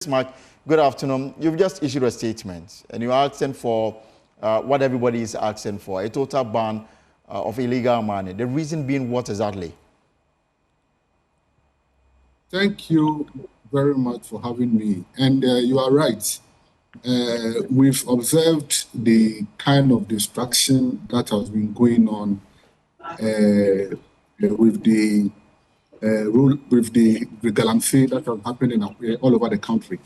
Bismark, good afternoon. You've just issued a statement and you're asking for what everybody is asking for, a total ban of illegal mining. The reason being what exactly? Thank you very much for having me. And you are right. We've observed the kind of destruction that has been going on with the Galamsey that has happening all over the country.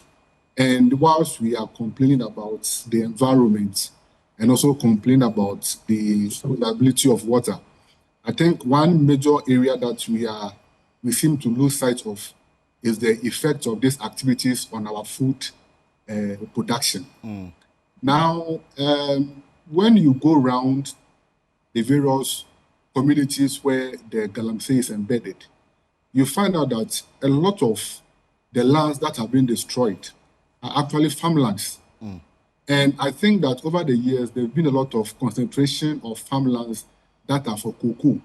And whilst we are complaining about the environment and also complaining about the availability of water, I think one major area that we seem to lose sight of is the effect of these activities on our food production. Now, when you go around the various communities where the Galamsey is embedded, you find out that a lot of the lands that have been destroyed are actually farmlands. And I think that over the years, there's been a lot of concentration of farmlands that are for cocoa.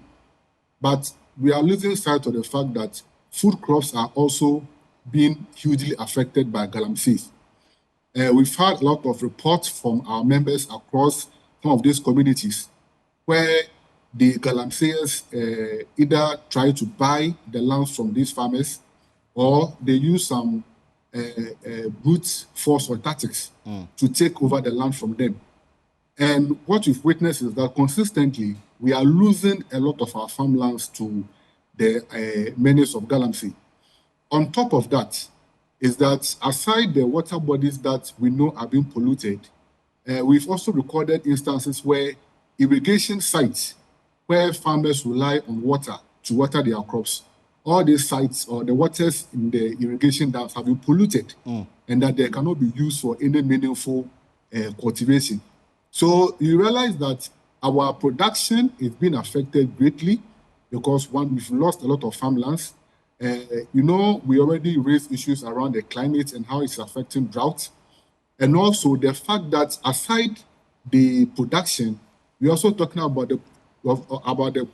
But we are losing sight of the fact that food crops are also being hugely affected by Galamsey. We've had a lot of reports from our members across some of these communities where the Galamseyers either try to buy the lands from these farmers or they use some brute force or tactics to take over the land from them. And what we've witnessed is that consistently we are losing a lot of our farmlands to the menace of Galamsey. On top of that is that aside the water bodies that we know are being polluted, we've also recorded instances where irrigation sites where farmers rely on water to water their crops, all these sites or the waters in the irrigation dams have been polluted and that they cannot be used for any meaningful cultivation. So you realize that our production is being affected greatly because one, we've lost a lot of farmlands. We already raised issues around the climate and how it's affecting drought. And also the fact that aside the production, we're also talking about the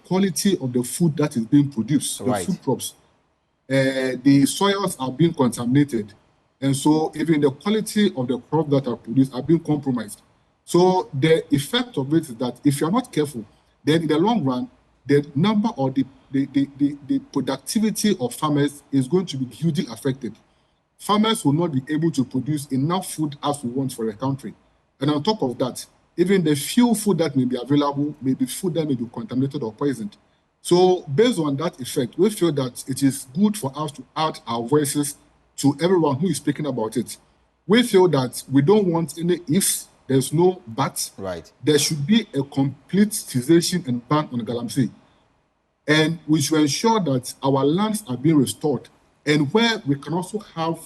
quality of the food that is being produced, the food crops. The soils are being contaminated. And so even the quality of the crops that are produced are being compromised. So the effect of it is that if you're not careful, then in the long run, the number or the productivity of farmers is going to be hugely affected. Farmers will not be able to produce enough food as we want for the country. And on top of that, even the few food that may be available may be food that may be contaminated or poisoned. So based on that effect, we feel that it is good for us to add our voices to everyone who is speaking about it. We feel that we don't want any ifs, there's no buts. There should be a complete cessation and ban on Galamsey. And we should ensure that our lands are being restored and where we can also have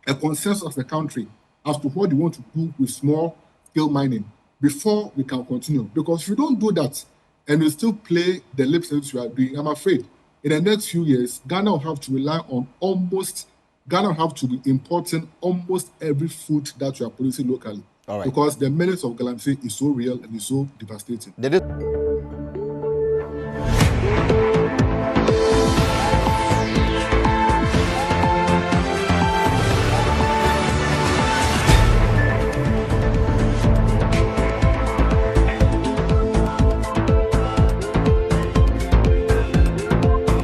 a consensus of the country as to what we want to do with small-scale mining before we can continue. Because if we don't do that and we still play the lip service we are doing, I'm afraid in the next few years, Ghana will have to rely on Ghana will have to be importing almost every food that we are producing locally. Because the menace of Galamsey is so real and is so devastating.